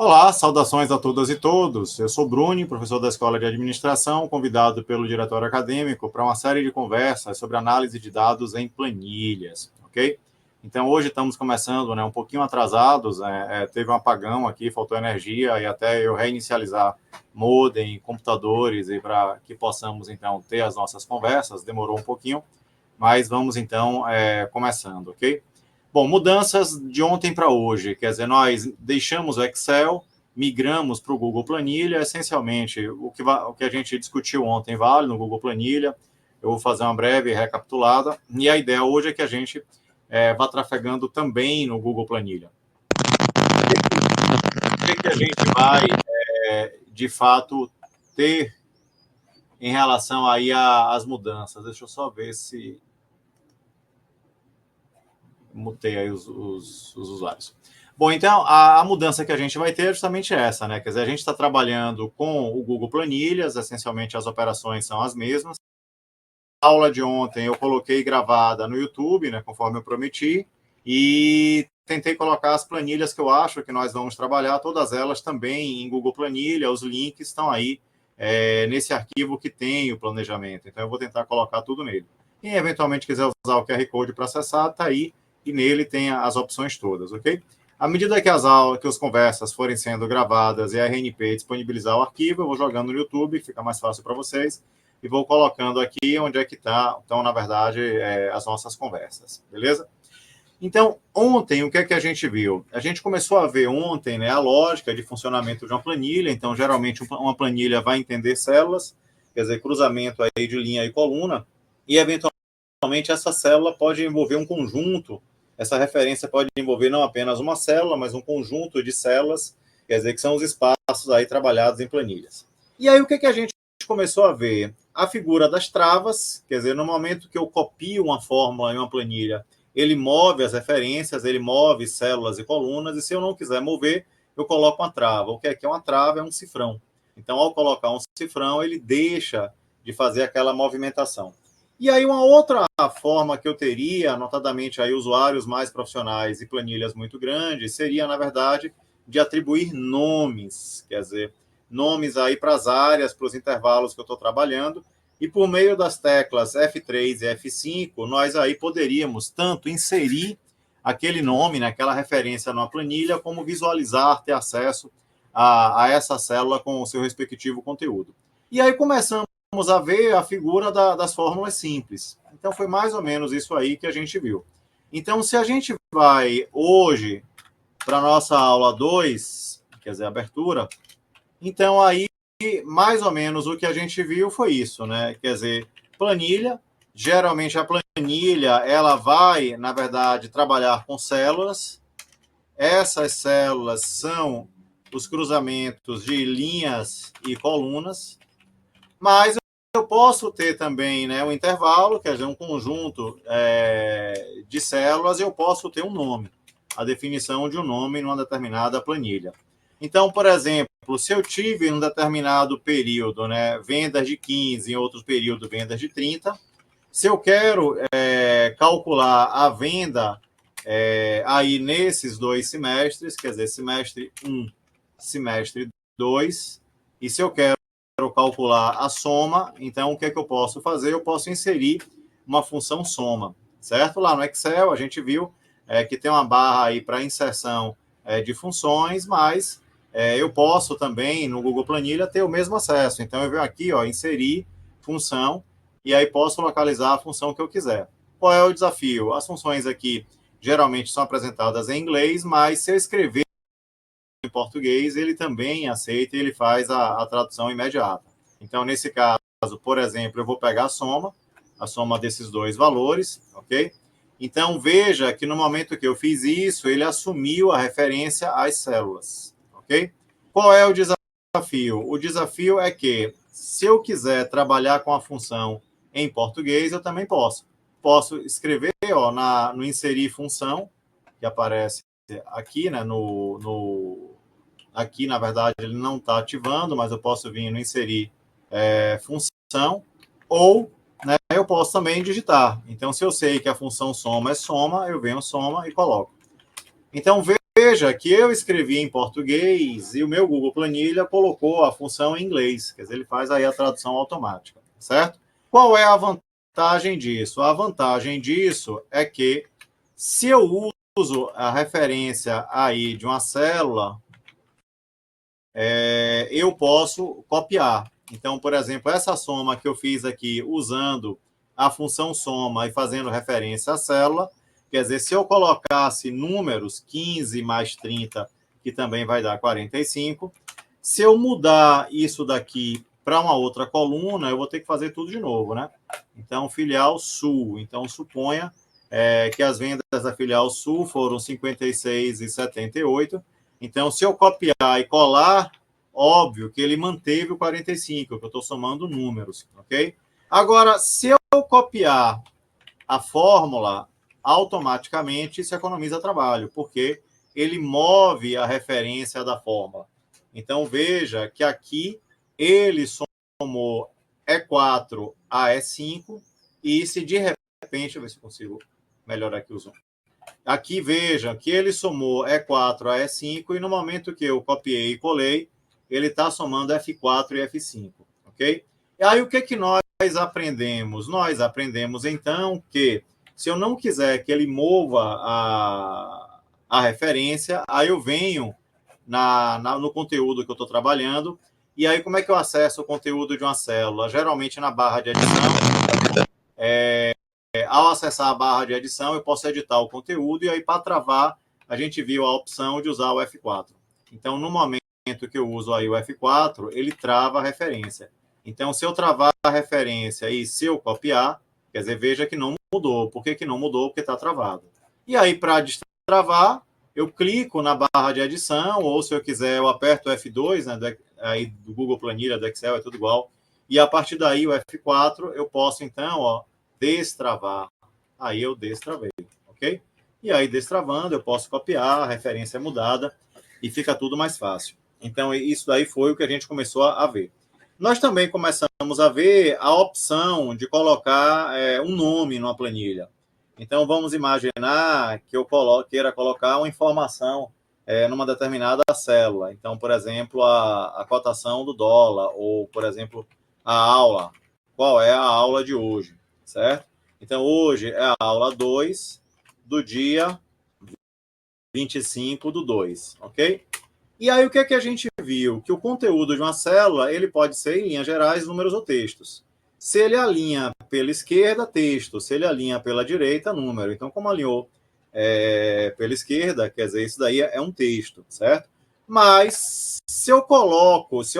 Olá, saudações a todas e todos. Eu sou Bruni, professor da Escola de Administração, convidado pelo diretório acadêmico para uma série de conversas sobre análise de dados em planilhas, ok? Então, hoje estamos começando, um pouquinho atrasados, teve um apagão aqui, faltou energia e até eu reinicializar modem, computadores e para que possamos, então, ter as nossas conversas, demorou um pouquinho, mas vamos, então, começando, ok? Bom, mudanças de ontem para hoje, quer dizer, nós deixamos o Excel, migramos para o Google Planilha, essencialmente, o que a gente discutiu ontem vale no Google Planilha, eu vou fazer uma breve recapitulada, e a ideia hoje é que a gente vá trafegando também no Google Planilha. O que a gente vai, de fato, ter em relação aí às mudanças? Deixa eu só ver se... mutei aí os usuários. Bom, então, a mudança que a gente vai ter é justamente essa, né? Quer dizer, a gente está trabalhando com o Google Planilhas, essencialmente as operações são as mesmas. A aula de ontem eu coloquei gravada no YouTube, né, conforme eu prometi, e tentei colocar as planilhas que eu acho que nós vamos trabalhar, todas elas também em Google Planilha, os links estão aí nesse arquivo que tem o planejamento. Então, eu vou tentar colocar tudo nele. Quem eventualmente quiser usar o QR Code para acessar, está aí, e nele tem as opções todas, ok? À medida que as conversas forem sendo gravadas e a RNP disponibilizar o arquivo, eu vou jogando no YouTube, fica mais fácil para vocês, e vou colocando aqui onde é que estão, na verdade, as nossas conversas, beleza? Então, ontem, o que é que a gente viu? A gente começou a ver ontem, né, a lógica de funcionamento de uma planilha. Então, geralmente, uma planilha vai entender células, quer dizer, cruzamento aí de linha e coluna, e, eventualmente, essa célula pode envolver um conjunto. Essa referência pode envolver não apenas uma célula, mas um conjunto de células, quer dizer, que são os espaços aí trabalhados em planilhas. E aí, o que a gente começou a ver? A figura das travas, quer dizer, no momento que eu copio uma fórmula em uma planilha, ele move as referências, ele move células e colunas, e se eu não quiser mover, eu coloco uma trava. O que é uma trava? É um cifrão. Então, ao colocar um cifrão, ele deixa de fazer aquela movimentação. E aí, uma outra forma que eu teria, notadamente aí usuários mais profissionais e planilhas muito grandes, seria, na verdade, de atribuir nomes, quer dizer, nomes aí para as áreas, para os intervalos que eu estou trabalhando, e por meio das teclas F3 e F5, nós aí poderíamos tanto inserir aquele nome, né, aquela referência numa planilha, como visualizar, ter acesso a essa célula com o seu respectivo conteúdo. E aí começamos a ver a figura das fórmulas simples. Então, foi mais ou menos isso aí que a gente viu. Então, se a gente vai hoje para a nossa aula 2, quer dizer, abertura, então aí mais ou menos o que a gente viu foi isso, né? Quer dizer, planilha, geralmente a planilha, ela vai, na verdade, trabalhar com células. Essas células são os cruzamentos de linhas e colunas, mas eu posso ter também, né, um intervalo, quer dizer, um conjunto de células, eu posso ter um nome, a definição de um nome numa determinada planilha. Então, por exemplo, se eu tive em um determinado período, né, vendas de 15, em outro período vendas de 30, se eu quero calcular a venda aí nesses 2 semestres, quer dizer, semestre 1, semestre 2, e se eu quero calcular a soma, então o que é que eu posso fazer? Eu posso inserir uma função soma, certo? Lá no Excel a gente viu que tem uma barra aí para inserção de funções, mas eu posso também no Google Planilha ter o mesmo acesso. Então eu venho aqui, ó, inserir função, e aí posso localizar a função que eu quiser. Qual é o desafio? As funções aqui geralmente são apresentadas em inglês, mas se eu escrever em português, ele também aceita e ele faz a tradução imediata. Então, nesse caso, por exemplo, eu vou pegar a soma desses 2 valores, ok? Então, veja que no momento que eu fiz isso, ele assumiu a referência às células, ok? Qual é o desafio? O desafio é que, se eu quiser trabalhar com a função em português, eu também posso. Posso escrever no inserir função, que aparece aqui, né, aqui, na verdade, ele não está ativando, mas eu posso vir no inserir função, ou né, eu posso também digitar. Então, se eu sei que a função soma é soma, eu venho soma e coloco. Então, veja que eu escrevi em português e o meu Google Planilha colocou a função em inglês, quer dizer, ele faz aí a tradução automática, certo? Qual é a vantagem disso? A vantagem disso é que se eu uso a referência aí de uma célula, eu posso copiar. Então, por exemplo, essa soma que eu fiz aqui usando a função soma e fazendo referência à célula, quer dizer, se eu colocasse números 15 mais 30, que também vai dar 45, se eu mudar isso daqui para uma outra coluna, eu vou ter que fazer tudo de novo, né? Então, filial Sul. Então, suponha que as vendas da filial Sul foram 56,78. Então, se eu copiar e colar, óbvio que ele manteve o 45, que eu estou somando números, ok? Agora, se eu copiar a fórmula, automaticamente isso economiza trabalho, porque ele move a referência da fórmula. Então, veja que aqui ele somou E4 a E5, e se de repente, deixa eu ver se consigo melhorar aqui o zoom. Aqui vejam que ele somou E4 a E5, e no momento que eu copiei e colei, ele está somando F4 e F5, ok? E aí o que nós aprendemos? Nós aprendemos, então, que se eu não quiser que ele mova a referência, aí eu venho no conteúdo que eu estou trabalhando, e aí como é que eu acesso o conteúdo de uma célula? Geralmente na barra de edição, ao acessar a barra de edição, eu posso editar o conteúdo, e aí para travar, a gente viu a opção de usar o F4. Então, no momento que eu uso aí o F4, ele trava a referência. Então, se eu travar a referência e se eu copiar, quer dizer, veja que não mudou. Por que não mudou? Porque está travado. E aí, para destravar, eu clico na barra de edição, ou se eu quiser, eu aperto o F2, né, aí do Google Planilha, do Excel, é tudo igual. E a partir daí, o F4, eu posso, então, destravar. Aí eu destravei, ok? E aí, destravando, eu posso copiar, a referência é mudada e fica tudo mais fácil. Então, isso daí foi o que a gente começou a ver. Nós também começamos a ver a opção de colocar um nome numa planilha. Então, vamos imaginar que eu queira colocar uma informação numa determinada célula. Então, por exemplo, a cotação do dólar, ou, por exemplo, a aula. Qual é a aula de hoje, certo? Então, hoje é a aula 2 do dia 25/2, ok? E aí, o que é que a gente viu? Que o conteúdo de uma célula, ele pode ser, em linhas gerais, números ou textos. Se ele alinha pela esquerda, texto. Se ele alinha pela direita, número. Então, como alinhou pela esquerda, quer dizer, isso daí é um texto, certo? Mas, se eu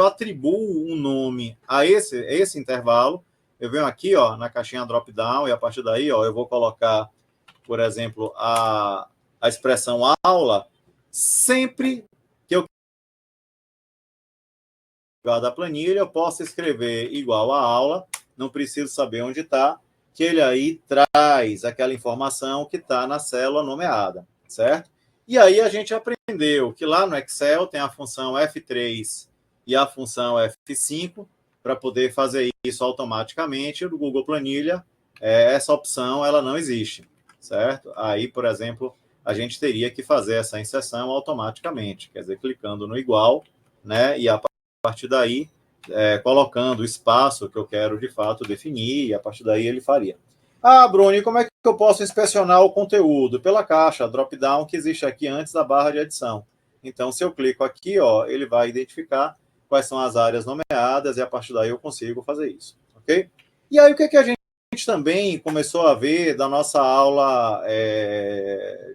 atribuo um nome a esse intervalo, eu venho aqui, na caixinha drop-down, e a partir daí, eu vou colocar, por exemplo, a expressão aula, sempre que eu da planilha, eu posso escrever igual a aula, não preciso saber onde está, que ele aí traz aquela informação que está na célula nomeada, certo? E aí a gente aprendeu que lá no Excel tem a função F3 e a função F5 para poder fazer isso automaticamente. No Google Planilha, essa opção ela não existe, certo? Aí, por exemplo, a gente teria que fazer essa inserção automaticamente, quer dizer, clicando no igual, né? E a partir daí, colocando o espaço que eu quero de fato definir, e a partir daí ele faria. Ah, Bruni, como é que eu posso inspecionar o conteúdo? Pela caixa drop-down que existe aqui antes da barra de edição. Então, se eu clico aqui, ele vai identificar quais são as áreas nomeadas, e a partir daí eu consigo fazer isso, ok? E aí, o que a gente também começou a ver da nossa aula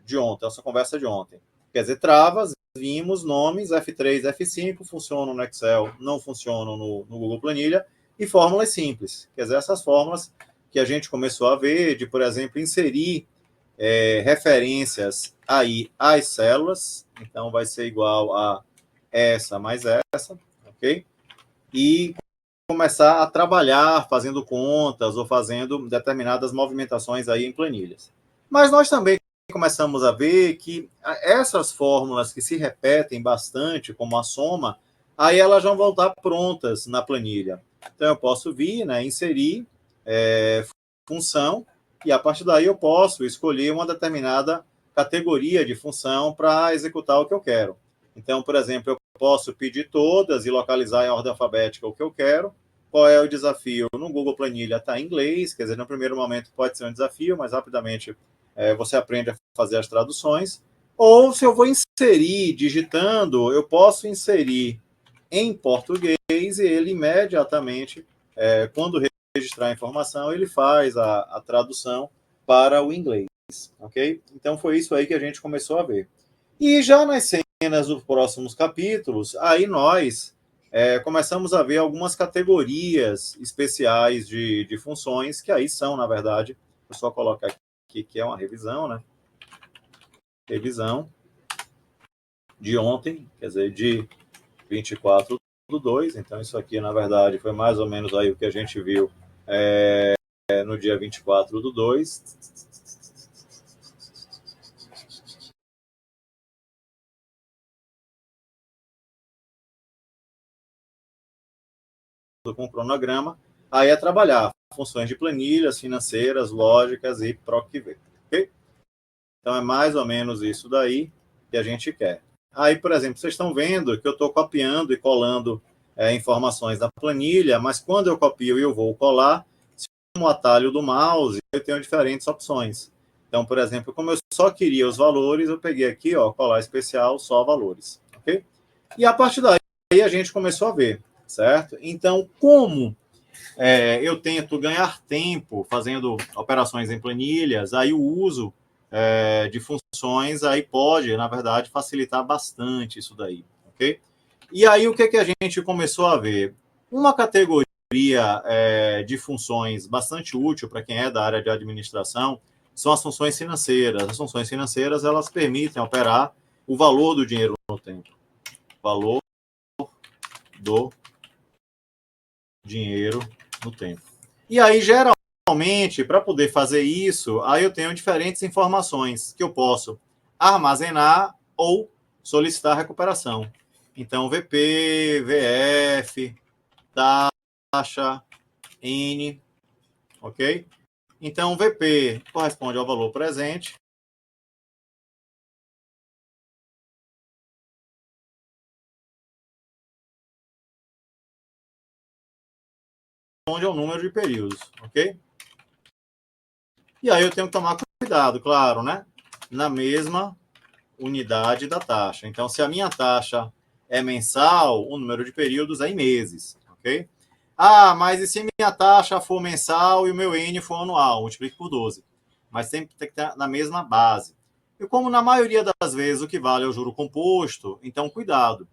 de ontem, nossa conversa de ontem? Quer dizer, travas, vimos nomes, F3, F5, funcionam no Excel, não funcionam no Google Planilha, e fórmulas simples. Quer dizer, essas fórmulas que a gente começou a ver, de, por exemplo, inserir referências aí às células, então vai ser igual a essa mais essa, ok? E começar a trabalhar fazendo contas ou fazendo determinadas movimentações aí em planilhas. Mas nós também começamos a ver que essas fórmulas que se repetem bastante, como a soma, aí elas vão voltar prontas na planilha. Então, eu posso vir, inserir função, e a partir daí eu posso escolher uma determinada categoria de função para executar o que eu quero. Então, por exemplo, eu posso pedir todas e localizar em ordem alfabética o que eu quero. Qual é o desafio? No Google Planilha está em inglês, quer dizer, no primeiro momento pode ser um desafio, mas rapidamente você aprende a fazer as traduções. Ou se eu vou inserir digitando, eu posso inserir em português e ele imediatamente, quando registrar a informação, ele faz a tradução para o inglês, ok? Então foi isso aí que a gente começou a ver. E já nas cenas dos próximos capítulos, aí nós começamos a ver algumas categorias especiais de funções, que aí são, na verdade, vou só colocar aqui que é uma revisão, né? Revisão de ontem, quer dizer, de 24/2, então isso aqui, na verdade, foi mais ou menos aí o que a gente viu no dia 24/2. Com o cronograma, aí é trabalhar funções de planilhas, financeiras, lógicas e PROC-V, ok? Então é mais ou menos isso daí que a gente quer. Aí, por exemplo, vocês estão vendo que eu estou copiando e colando informações da planilha, mas quando eu copio e eu vou colar, no atalho do mouse, eu tenho diferentes opções. Então, por exemplo, como eu só queria os valores, eu peguei aqui, ó, colar especial, só valores, ok? E a partir daí a gente começou a ver, certo? Então, como eu tento ganhar tempo fazendo operações em planilhas, aí o uso de funções aí pode, na verdade, facilitar bastante isso daí, ok? E aí o que a gente começou a ver? Uma categoria de funções bastante útil para quem é da área de administração são as funções financeiras. As funções financeiras, elas permitem operar o valor do dinheiro no tempo. Valor do dinheiro no tempo. E aí, geralmente, para poder fazer isso, aí eu tenho diferentes informações que eu posso armazenar ou solicitar recuperação. Então, VP, VF, taxa, N, ok? Então, VP corresponde ao valor presente. Corresponde ao número de períodos, ok? E aí eu tenho que tomar cuidado, claro, né? Na mesma unidade da taxa. Então, se a minha taxa é mensal, o número de períodos é em meses, ok? Ah, mas e se minha taxa for mensal e o meu N for anual? Multiplique por 12. Mas sempre tem que estar na mesma base. E como na maioria das vezes o que vale é o juro composto, então cuidado.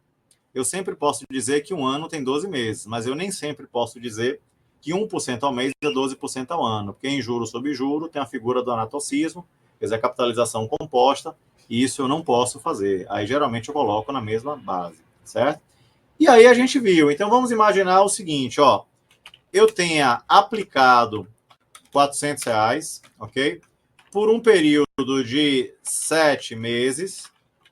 Eu sempre posso dizer que um ano tem 12 meses, mas eu nem sempre posso dizer que 1% ao mês é 12% ao ano, porque em juro sobre juro tem a figura do anatocismo, quer dizer, a capitalização composta, e isso eu não posso fazer. Aí geralmente eu coloco na mesma base, certo? E aí a gente viu. Então vamos imaginar o seguinte, ó, eu tenha aplicado R$ 400, ok? Por um período de 7 meses.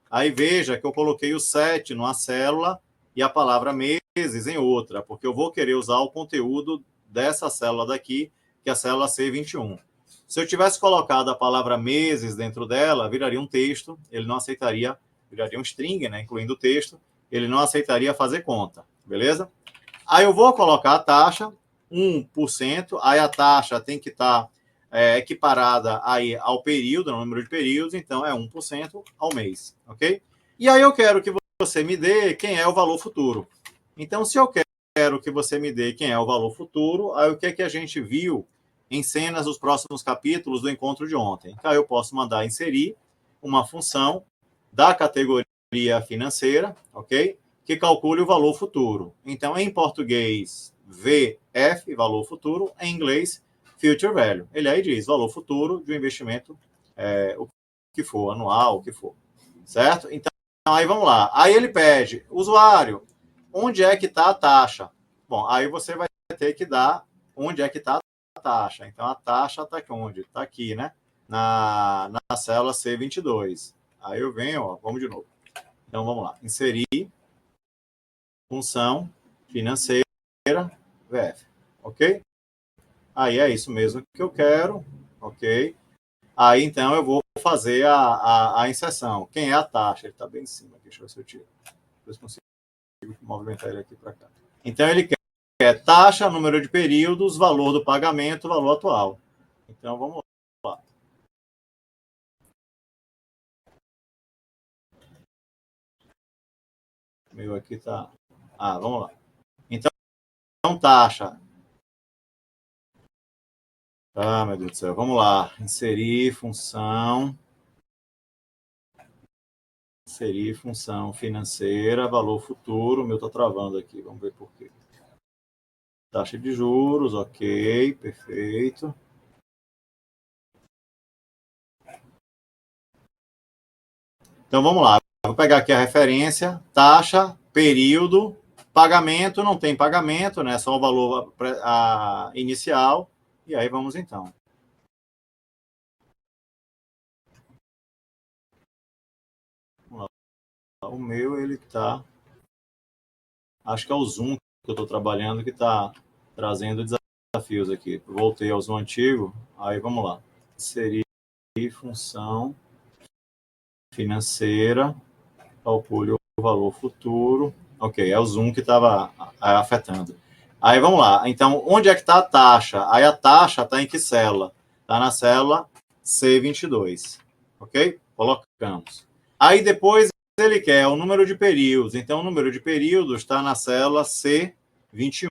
Aí veja que eu coloquei o 7 numa célula e a palavra meses em outra, porque eu vou querer usar o conteúdo dessa célula daqui, que é a célula C21. Se eu tivesse colocado a palavra meses dentro dela, viraria um texto, ele não aceitaria, viraria um string, né, incluindo o texto, ele não aceitaria fazer conta, beleza? Aí eu vou colocar a taxa, 1%, aí a taxa tem que estar equiparada aí ao período, ao número de períodos, então é 1% ao mês, ok? E aí eu quero que você me dê quem é o valor futuro. Então, se eu quero que você me dê quem é o valor futuro, aí o que é que a gente viu em cenas dos próximos capítulos do encontro de ontem? Então, eu posso mandar inserir uma função da categoria financeira, ok? Que calcule o valor futuro. Então, em português, VF, valor futuro, em inglês, future value. Ele aí diz valor futuro de um investimento, o que for, anual, o que for. Certo? Então, aí vamos lá. Aí ele pede, usuário, onde é que está a taxa? Bom, aí você vai ter que dar onde é que está a taxa. Então, a taxa está aqui onde? Está aqui, né? Na célula C22. Aí eu venho, ó, vamos de novo. Então, vamos lá. Inserir função financeira VF. Ok? Aí é isso mesmo que eu quero. Ok? Aí, então, eu vou fazer a inserção. Quem é a taxa? Ele está bem em cima. Deixa eu ver se eu tiro. Eu consigo movimentar ele aqui para cá. Então, ele quer taxa, número de períodos, valor do pagamento, valor atual. Então, vamos lá. O meu aqui está... vamos lá. Então, taxa. Meu Deus do céu. Vamos lá. Inserir função financeira, valor futuro. O meu está travando aqui. Vamos ver por quê. Taxa de juros, ok, perfeito. Então, vamos lá. Vou pegar aqui a referência, taxa, período, pagamento, não tem pagamento, né? Só o valor inicial. E aí vamos então. Vamos lá. O meu, ele tá... Acho que é o Zoom que eu estou trabalhando que está trazendo desafios aqui. Voltei ao Zoom antigo, aí vamos lá. Inserir função financeira, calcule o valor futuro. Ok, é o Zoom que estava afetando. Aí vamos lá. Então, onde é que está a taxa? Aí a taxa está em que célula? Está na célula C22. Ok? Colocamos. Aí depois ele quer o número de períodos. Então, o número de períodos está na célula C21.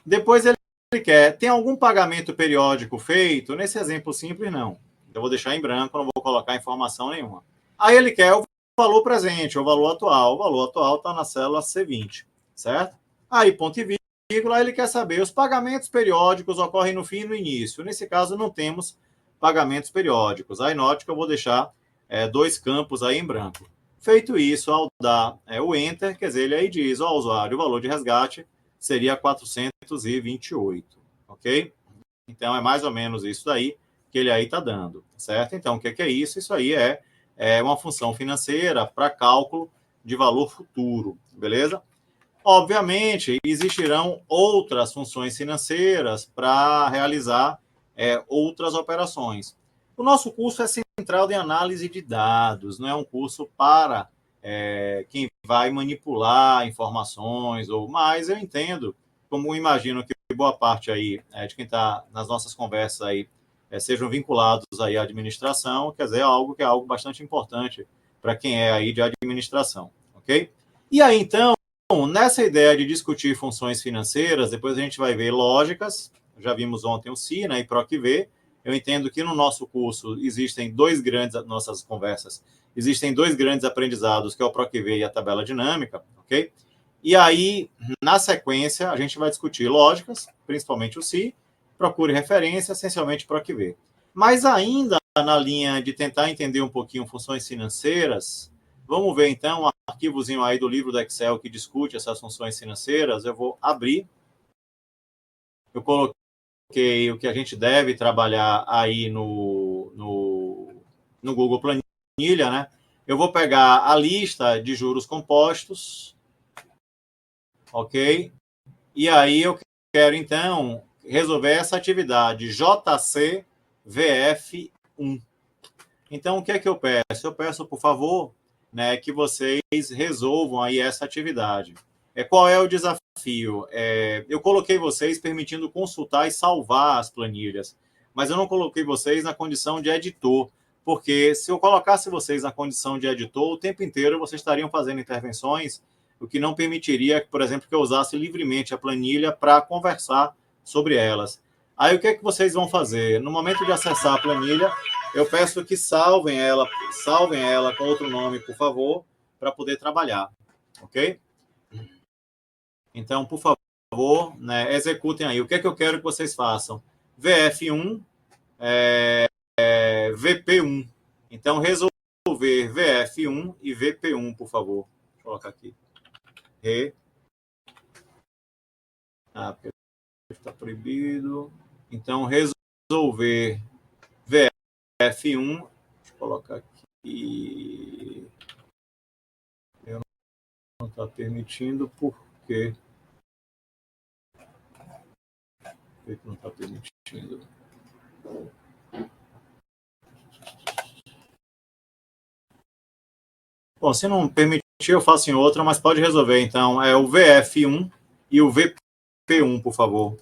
Depois ele quer, tem algum pagamento periódico feito? Nesse exemplo simples, não. Eu vou deixar em branco, não vou colocar informação nenhuma. Aí ele quer o valor presente, o valor atual. O valor atual está na célula C20, certo? Aí, ponto e vírgula, ele quer saber, os pagamentos periódicos ocorrem no fim e no início. Nesse caso, não temos pagamentos periódicos. Aí, note que eu vou deixar dois campos aí em branco. Feito isso, ao dar o Enter, quer dizer, ele aí diz ao usuário o valor de resgate seria 428, ok? Então, é mais ou menos isso daí que ele aí está dando, certo? Então, o que é isso? Isso aí é uma função financeira para cálculo de valor futuro, beleza? Obviamente, existirão outras funções financeiras para realizar outras operações. O nosso curso é centrado em análise de dados, não é um curso para quem vai manipular informações, mas eu entendo, como imagino que boa parte aí de quem está nas nossas conversas aí sejam vinculados aí à administração, quer dizer, que é algo bastante importante para quem é aí de administração, ok? E aí, então, nessa ideia de discutir funções financeiras, depois a gente vai ver lógicas, já vimos ontem o SI, né, e PROC-V. Eu entendo que no nosso curso existem nossas conversas, existem dois grandes aprendizados, que é o PROC-V e a tabela dinâmica, ok? E aí, na sequência, a gente vai discutir lógicas, principalmente o SI, procure referência, essencialmente PROC-V. Mas ainda na linha de tentar entender um pouquinho funções financeiras, vamos ver então um arquivozinho aí do livro do Excel que discute essas funções financeiras. Eu vou abrir. Eu coloquei o que a gente deve trabalhar aí no Google Planilha, né? Eu vou pegar a lista de juros compostos, ok? E aí eu quero, então, resolver essa atividade JCVF1. Então, o que é que eu peço? Eu peço, por favor, né, que vocês resolvam aí essa atividade. Qual é o desafio? Eu coloquei vocês permitindo consultar e salvar as planilhas, mas eu não coloquei vocês na condição de editor, porque se eu colocasse vocês na condição de editor, o tempo inteiro vocês estariam fazendo intervenções, o que não permitiria, por exemplo, que eu usasse livremente a planilha para conversar sobre elas. Aí o que é que vocês vão fazer? No momento de acessar a planilha, eu peço que salvem ela com outro nome, por favor, para poder trabalhar, ok? Então, por favor, né, executem aí. O que é que eu quero que vocês façam? VF1, VP1. Então, resolver VF1 e VP1, por favor. Vou colocar aqui. Porque está proibido. Então, resolver VF1. Deixa eu colocar aqui. Eu não está permitindo, porque não está permitindo. Bom, se não permitir, eu faço em outra, mas pode resolver. Então, é o VF1 e o VP1, por favor.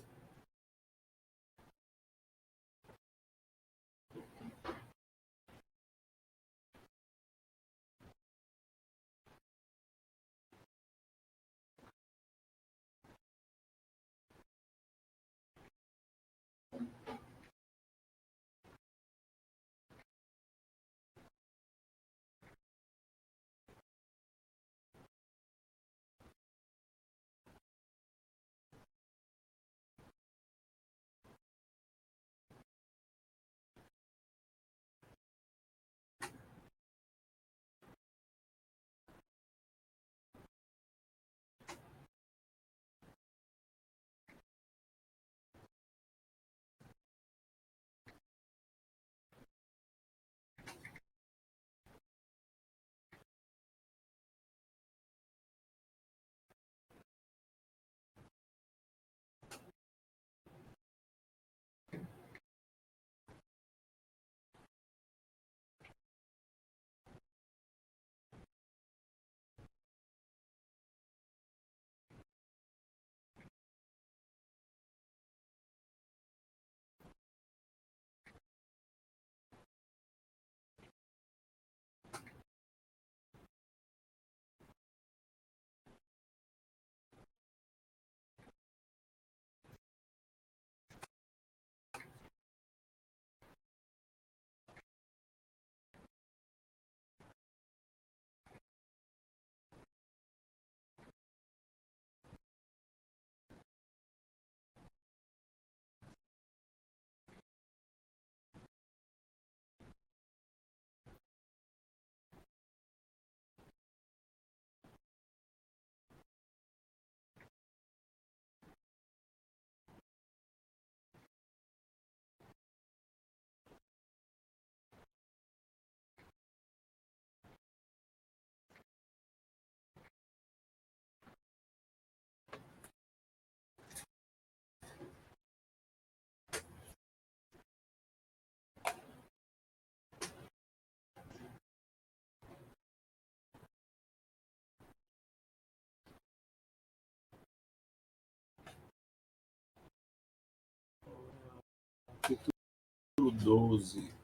Capítulo 12.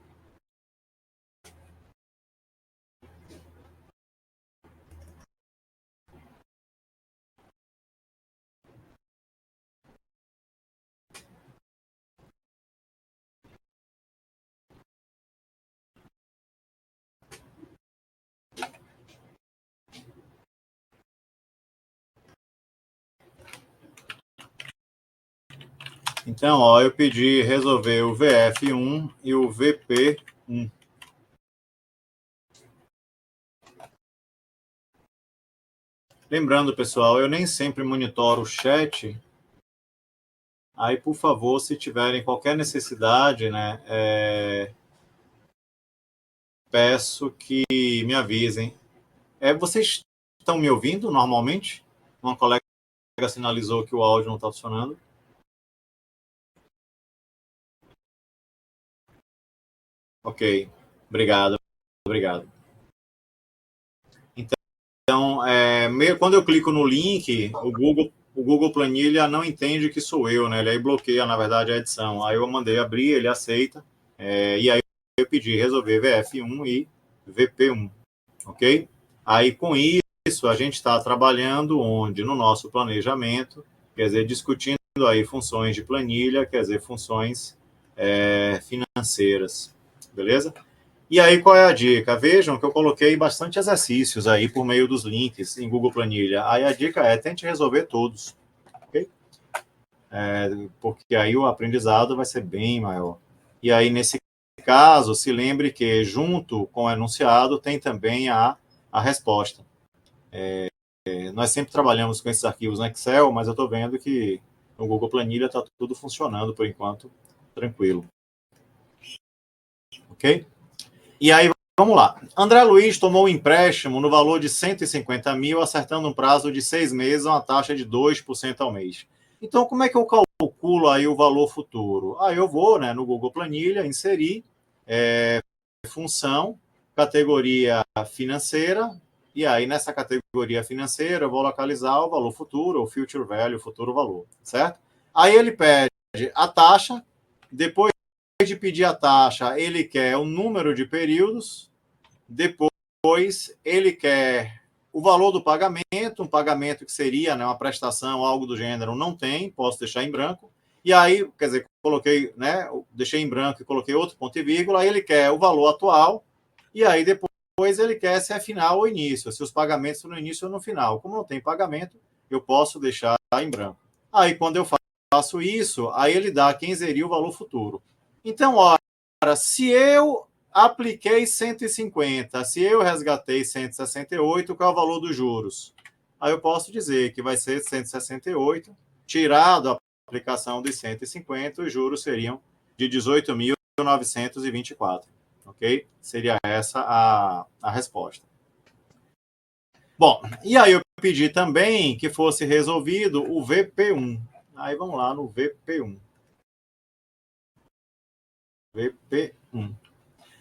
Então, ó, eu pedi resolver o VF1 e o VP1. Lembrando, pessoal, eu nem sempre monitoro o chat. Aí, por favor, se tiverem qualquer necessidade, né, peço que me avisem. Vocês estão me ouvindo normalmente? Uma colega sinalizou que o áudio não está funcionando. Ok, obrigado, obrigado. Então, quando eu clico no link, o Google Planilha não entende que sou eu, né? Ele aí bloqueia, na verdade, a edição. Aí eu mandei abrir, ele aceita, e aí eu pedi resolver VF1 e VP1, ok? Aí, com isso, a gente está trabalhando onde? No nosso planejamento, quer dizer, discutindo aí funções de planilha, quer dizer, funções financeiras, beleza? E aí, qual é a dica? Vejam que eu coloquei bastante exercícios aí por meio dos links em Google Planilha. Aí a dica é, tente resolver todos, ok? Porque aí o aprendizado vai ser bem maior. E aí, nesse caso, se lembre que junto com o enunciado tem também a resposta. Nós sempre trabalhamos com esses arquivos no Excel, mas eu estou vendo que no Google Planilha está tudo funcionando por enquanto, tranquilo. Ok? E aí, vamos lá. André Luiz tomou um empréstimo no valor de 150 mil, acertando um prazo de 6 meses, uma taxa de 2% ao mês. Então, como é que eu calculo aí o valor futuro? Aí eu vou, né, no Google Planilha, inserir função, categoria financeira E aí, nessa categoria financeira, eu vou localizar o valor futuro, o future value, o futuro valor, certo? Aí ele pede a taxa, depois de pedir a taxa, ele quer o número de períodos, depois ele quer o valor do pagamento, um pagamento que seria, né, uma prestação, algo do gênero, não tem, posso deixar em branco. E aí, quer dizer, coloquei, né, deixei em branco e coloquei outro ponto e vírgula, aí ele quer o valor atual, e aí depois ele quer se é final ou início, se os pagamentos são no início ou no final. Como não tem pagamento, eu posso deixar em branco. Aí, quando eu faço isso, aí ele dá quem inserir o valor futuro. Então, ora, se eu apliquei 150, se eu resgatei 168, qual é o valor dos juros? Aí eu posso dizer que vai ser 168, tirado a aplicação dos 150, os juros seriam de 18.924, ok? Seria essa a resposta. Bom, e aí eu pedi também que fosse resolvido o VP1. Aí vamos lá no VP1. VP1.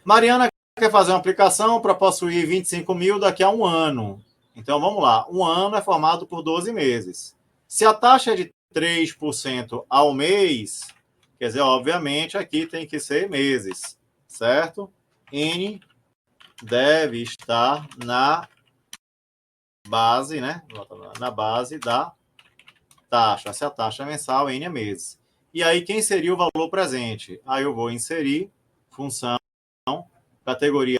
Mariana quer fazer uma aplicação para possuir 25 mil daqui a um ano. Então, vamos lá. Um ano é formado por 12 meses. Se a taxa é de 3% ao mês, quer dizer, obviamente, aqui tem que ser meses, certo? N deve estar na base, né? Na base da taxa. Se a taxa é mensal, N é meses. E aí, quem seria o valor presente? Aí eu vou inserir função categoria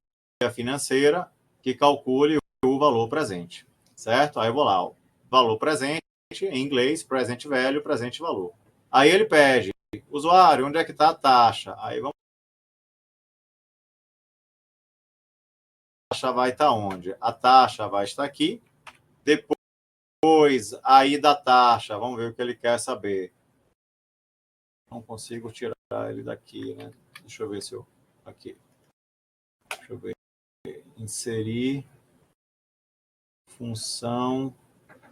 financeira que calcule o valor presente, certo? Aí eu vou lá, o valor presente, em inglês, present value, presente valor. Aí ele pede, usuário, onde é que está a taxa? Aí vamos. A taxa vai estar onde? A taxa vai estar aqui. Depois, aí da taxa, vamos ver o que ele quer saber. Não consigo tirar ele daqui, né? Deixa eu ver se eu... Aqui. Deixa eu ver. Inserir função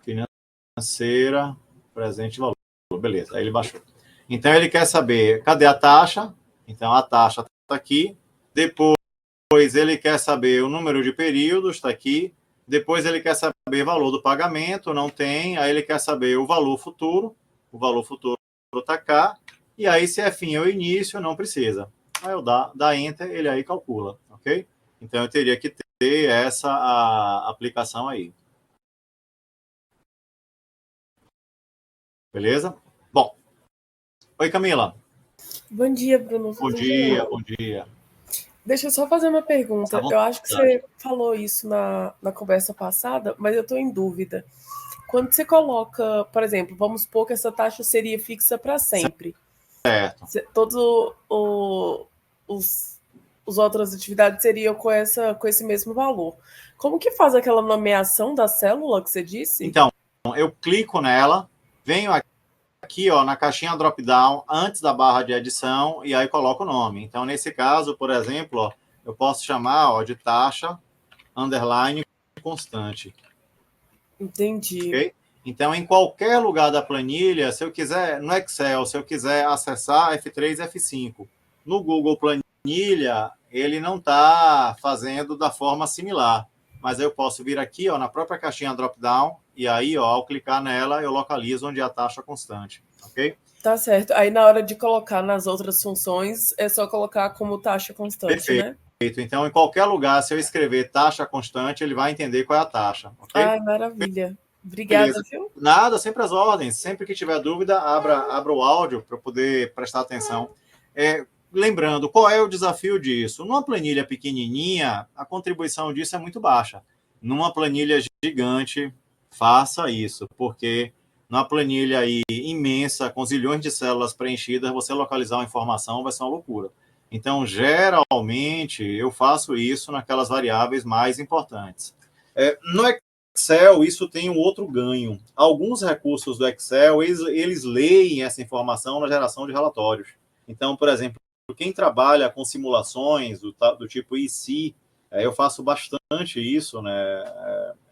financeira, presente valor. Beleza, aí ele baixou. Então, ele quer saber, cadê a taxa? Então, a taxa está aqui. Depois, ele quer saber o número de períodos, está aqui. Depois, ele quer saber o valor do pagamento, não tem. Aí, ele quer saber o valor futuro. O valor futuro está cá. E aí, se é fim ou início, não precisa. Aí, eu dá Enter, ele aí calcula, ok? Então, eu teria que ter essa aplicação aí. Beleza? Bom. Oi, Camila. Bom dia, Bruno. Bom dia, bom dia. Deixa eu só fazer uma pergunta. Eu acho que você falou isso na conversa passada, mas eu estou em dúvida. Quando você coloca, por exemplo, vamos supor que essa taxa seria fixa para sempre. Certo. Todos os outras atividades seriam com esse mesmo valor. Como que faz aquela nomeação da célula que você disse? Então, eu clico nela, venho aqui ó, na caixinha drop-down, antes da barra de adição, e aí coloco o nome. Então, nesse caso, por exemplo, ó, eu posso chamar ó, de taxa underline constante. Entendi. Okay? Então, em qualquer lugar da planilha, se eu quiser, no Excel, se eu quiser acessar F3, F5, no Google Planilha, ele não está fazendo da forma similar. Mas eu posso vir aqui ó, na própria caixinha drop-down, e aí, ó, ao clicar nela, eu localizo onde é a taxa constante. Ok? Tá certo. Aí, na hora de colocar nas outras funções, é só colocar como taxa constante, Perfeito. né? Então, em qualquer lugar, se eu escrever taxa constante, ele vai entender qual é a taxa. Ok? Ai, maravilha. Obrigada, Beleza. viu? Nada, sempre as ordens. Sempre que tiver dúvida, abra o áudio para poder prestar atenção. Lembrando, qual é o desafio disso? Numa planilha pequenininha, a contribuição disso é muito baixa. Numa planilha gigante, faça isso, porque numa planilha aí imensa, com zilhões de células preenchidas, você localizar uma informação vai ser uma loucura. Então, geralmente, eu faço isso naquelas variáveis mais importantes. No Excel, isso tem um outro ganho. Alguns recursos do Excel, eles leem essa informação na geração de relatórios. Então, por exemplo, quem trabalha com simulações do tipo IC, eu faço bastante isso, né,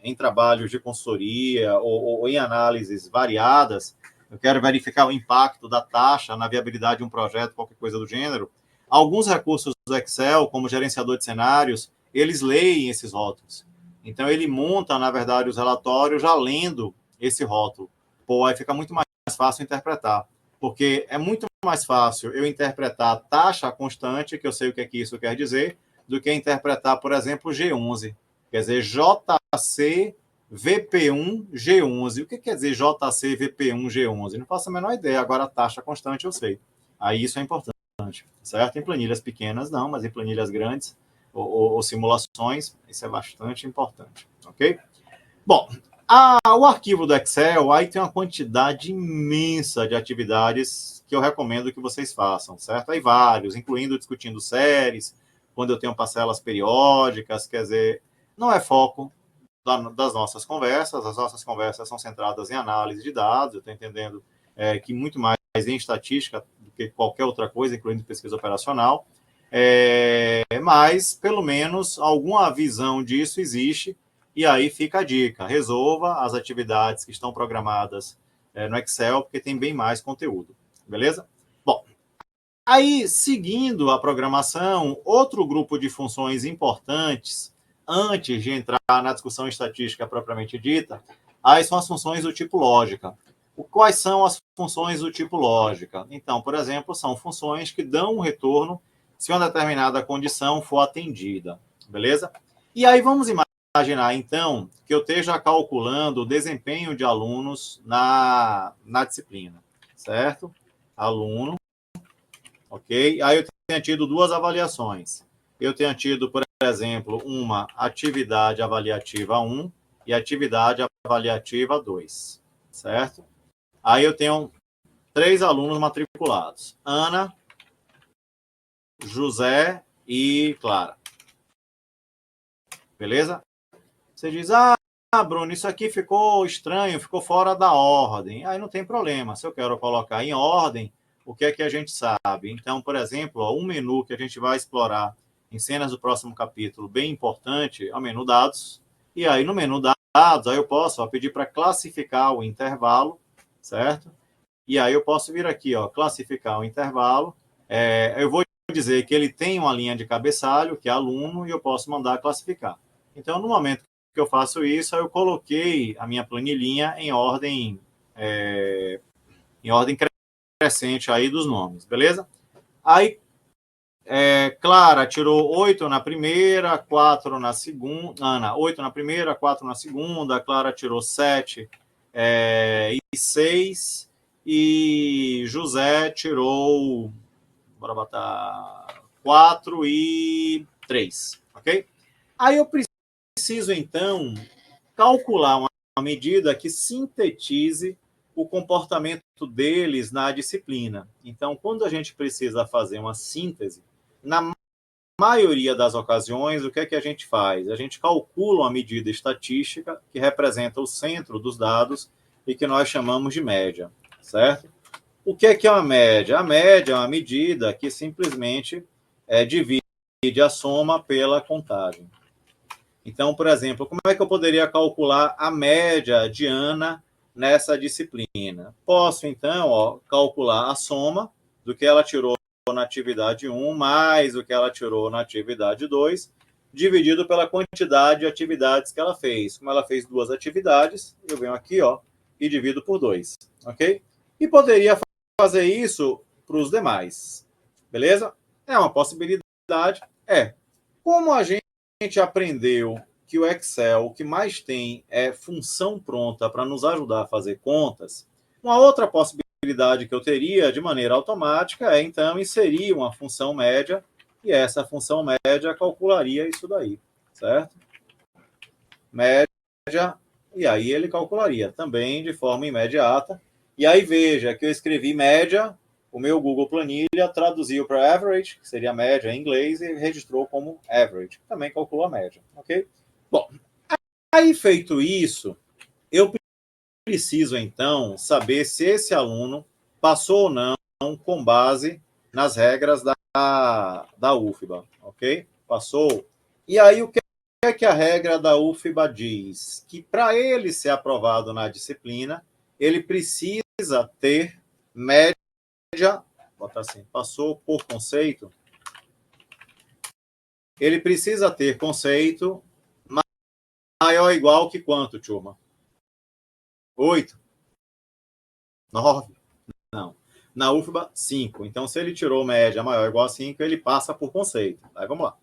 em trabalhos de consultoria ou em análises variadas. Eu quero verificar o impacto da taxa na viabilidade de um projeto, qualquer coisa do gênero. Alguns recursos do Excel, como gerenciador de cenários, eles leem esses rótulos. Então, ele monta, na verdade, os relatórios já lendo esse rótulo. Pô, aí fica muito mais fácil interpretar, porque é muito mais fácil eu interpretar taxa constante, que eu sei o que é que isso quer dizer, do que interpretar, por exemplo, G11. Quer dizer, JC VP1 G11. O que quer dizer JC VP1 G11? Não faço a menor ideia. Agora, a taxa constante eu sei. Aí isso é importante, certo? Em planilhas pequenas, não, mas em planilhas grandes ou simulações, isso é bastante importante, ok? Bom, o arquivo do Excel, aí tem uma quantidade imensa de atividades que eu recomendo que vocês façam, certo? Aí vários, incluindo discutindo séries, quando eu tenho parcelas periódicas, quer dizer, não é foco das nossas conversas, as nossas conversas são centradas em análise de dados, eu estou entendendo que muito mais em estatística do que qualquer outra coisa, incluindo pesquisa operacional, mas, pelo menos, alguma visão disso existe, e aí fica a dica, resolva as atividades que estão programadas no Excel, porque tem bem mais conteúdo, beleza? Bom, aí, seguindo a programação, outro grupo de funções importantes, antes de entrar na discussão estatística propriamente dita, aí são as funções do tipo lógica. Quais são as funções do tipo lógica? Então, por exemplo, são funções que dão um retorno se uma determinada condição for atendida, beleza? E aí vamos imaginar, então, que eu esteja calculando o desempenho de alunos na disciplina, certo? Aluno, ok? Aí eu tenho tido duas avaliações. Eu tenho tido, por exemplo, uma atividade avaliativa 1 e atividade avaliativa 2, certo? Aí eu tenho 3 alunos matriculados: Ana, José e Clara. Beleza? Você diz, Bruno, isso aqui ficou estranho, ficou fora da ordem. Aí não tem problema. Se eu quero colocar em ordem, o que é que a gente sabe? Então, por exemplo, um menu que a gente vai explorar em cenas do próximo capítulo, bem importante, é o menu dados. E aí, no menu dados, aí eu posso pedir para classificar o intervalo, certo? E aí eu posso vir aqui, classificar o intervalo. Eu vou dizer que ele tem uma linha de cabeçalho, que é aluno, e eu posso mandar classificar. Então, no momento que eu faço isso, eu coloquei a minha planilhinha em ordem crescente aí dos nomes, beleza? Aí, Clara tirou 8 na primeira, 4 na segunda. Ana, 8 na primeira, 4 na segunda. Clara tirou 7 e 6. E José tirou, bora botar 4 e 3, ok? Aí eu preciso, então, calcular uma medida que sintetize o comportamento deles na disciplina. Então, quando a gente precisa fazer uma síntese, na maioria das ocasiões, o que é que a gente faz? A gente calcula uma medida estatística que representa o centro dos dados e que nós chamamos de média, certo? O que é uma média? A média é uma medida que simplesmente divide a soma pela contagem. Então, por exemplo, como é que eu poderia calcular a média de Ana nessa disciplina? Posso, então, calcular a soma do que ela tirou na atividade 1 mais o que ela tirou na atividade 2, dividido pela quantidade de atividades que ela fez. Como ela fez 2 atividades, eu venho aqui e divido por 2, ok? E poderia fazer isso para os demais, beleza? É uma possibilidade. Como a gente aprendeu que o Excel, o que mais tem é função pronta para nos ajudar a fazer contas, uma outra possibilidade que eu teria de maneira automática é, então, inserir uma função média, e essa função média calcularia isso daí, certo? Média, e aí ele calcularia também de forma imediata. E aí veja que eu escrevi média, o meu Google Planilha traduziu para average, que seria média em inglês, e registrou como average. Também calculou a média, ok? Bom, aí feito isso, eu preciso então saber se esse aluno passou ou não com base nas regras da UFBA, ok? Passou. E aí o que é que a regra da UFBA diz? Que para ele ser aprovado na disciplina, ele precisa ter média, botar assim, passou por conceito, ele precisa ter conceito maior ou igual que quanto, turma? 8? 9? Não. Na UFBA, 5. Então, se ele tirou média maior ou igual a 5, ele passa por conceito. Aí, vamos lá.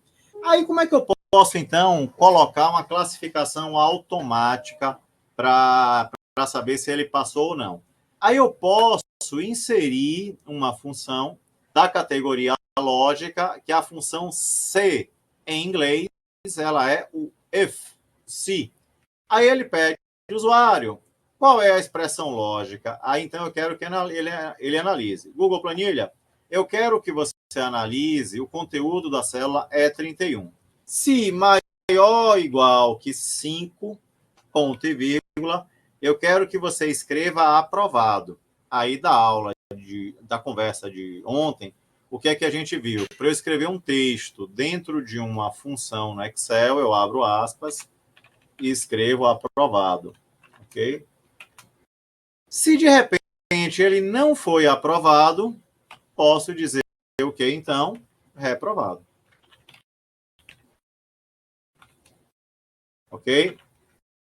Aí, como é que eu posso, então, colocar uma classificação automática para saber se ele passou ou não? Aí, eu posso inserir uma função da categoria lógica, que é a função se. Em inglês, ela é o if, se. Aí, ele pede ao usuário, qual é a expressão lógica? Aí, então, eu quero que ele analise. Google Planilha, eu quero que você analise o conteúdo da célula E31. Se maior ou igual que 5, ponto e vírgula, eu quero que você escreva aprovado. Aí, da aula, da conversa de ontem, o que é que a gente viu? Para eu escrever um texto dentro de uma função no Excel, eu abro aspas e escrevo aprovado. Ok? Se de repente ele não foi aprovado, posso dizer o que então? Reprovado. Ok?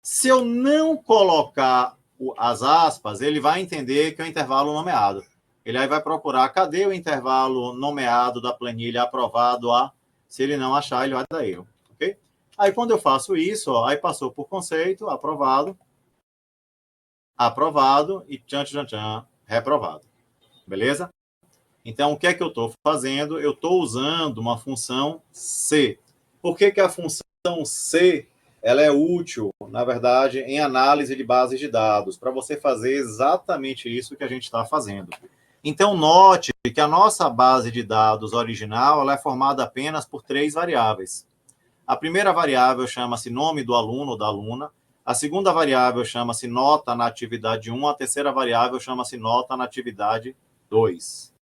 Se eu não colocar as aspas, ele vai entender que é o intervalo nomeado. Ele aí vai procurar cadê o intervalo nomeado da planilha aprovado a. Se ele não achar, ele vai dar erro. Ok? Aí quando eu faço isso, ó, aí passou por conceito, aprovado, aprovado e tchan, tchan, tchan, reprovado. Beleza? Então, o que é que eu estou fazendo? Eu estou usando uma função C. Por que a função C ela é útil, na verdade, em análise de bases de dados, para você fazer exatamente isso que a gente está fazendo. Então, note que a nossa base de dados original ela é formada apenas por 3 variáveis. A primeira variável chama-se nome do aluno ou da aluna. A segunda variável chama-se nota na atividade 1. A terceira variável chama-se nota na atividade 2.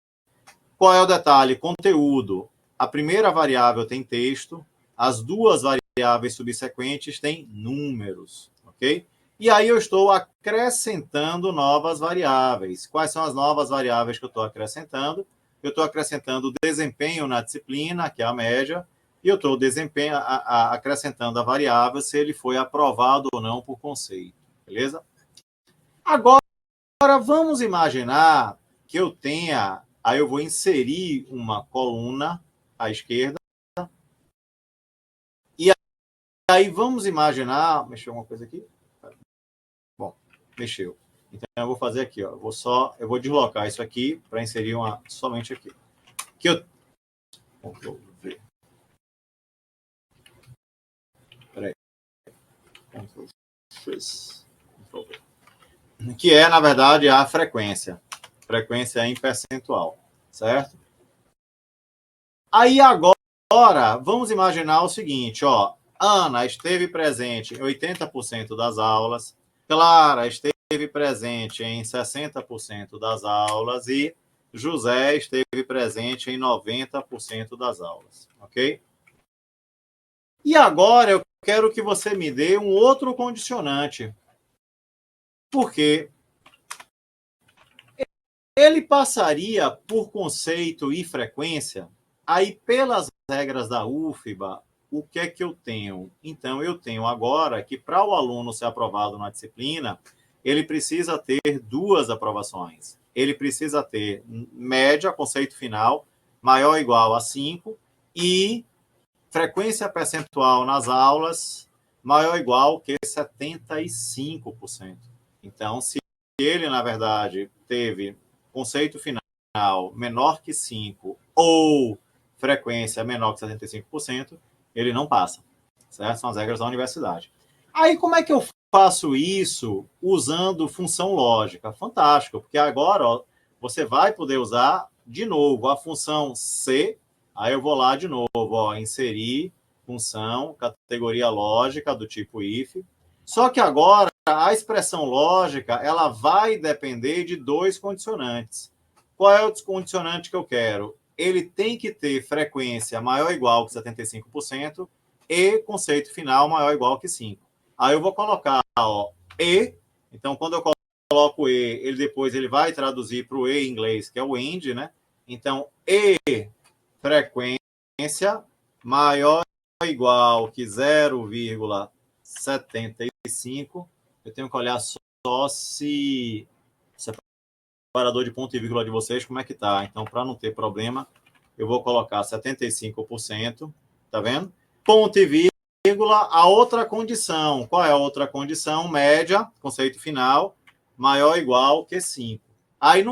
Qual é o detalhe? Conteúdo. A primeira variável tem texto, as duas variáveis subsequentes têm números, ok? E aí eu estou acrescentando novas variáveis. Quais são as novas variáveis que eu estou acrescentando? Eu estou acrescentando o desempenho na disciplina, que é a média, e eu estou acrescentando a variável se ele foi aprovado ou não por conceito, beleza? Agora, vamos imaginar que eu tenha. Aí eu vou inserir uma coluna à esquerda. E aí vamos imaginar. Mexeu alguma coisa aqui? Bom, mexeu. Então eu vou fazer aqui, ó. Eu vou deslocar isso aqui para inserir uma somente aqui. Que eu. Ctrl V. Peraí. Ctrl X. Ctrl V. Que é, na verdade, a frequência. Frequência em percentual. Certo? Aí agora, vamos imaginar o seguinte, ó. Ana esteve presente em 80% das aulas, Clara esteve presente em 60% das aulas e José esteve presente em 90% das aulas, ok? E agora eu quero que você me dê um outro condicionante, porque ele passaria por conceito e frequência. Aí, pelas regras da UFBA, o que é que eu tenho? Então, eu tenho agora que para o aluno ser aprovado na disciplina, ele precisa ter 2 aprovações. Ele precisa ter média, conceito final, maior ou igual a 5, e frequência percentual nas aulas, maior ou igual que 75%. Então, se ele, na verdade, teve conceito final menor que 5 ou frequência menor que 75%, ele não passa. Certo? São as regras da universidade. Aí, como é que eu faço isso usando função lógica? Fantástico, porque agora ó, você vai poder usar de novo a função C. Aí eu vou lá de novo, ó, inserir função, categoria lógica do tipo if. Só que agora a expressão lógica ela vai depender de 2 condicionantes. Qual é o condicionante que eu quero? Ele tem que ter frequência maior ou igual que 75% e conceito final maior ou igual que 5. Aí eu vou colocar ó, E. Então, quando eu coloco E, ele vai traduzir para o E em inglês, que é o end, né? Então, E frequência maior ou igual que 0,5 75, eu tenho que olhar só se o separador de ponto e vírgula de vocês, como é que tá. Então, para não ter problema, eu vou colocar 75%, tá vendo? Ponto e vírgula, a outra condição. Qual é a outra condição? Média, conceito final, maior ou igual que 5. Aí, no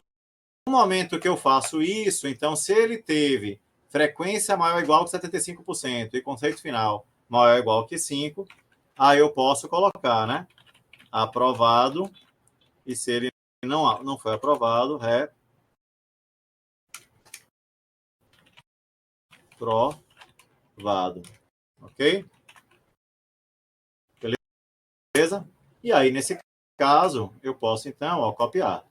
momento que eu faço isso, então, se ele teve frequência maior ou igual que 75% e conceito final maior ou igual que 5, aí eu posso colocar, né? Aprovado. E se ele não foi aprovado, reprovado. Ok? Beleza? E aí, nesse caso, eu posso, então, copiar.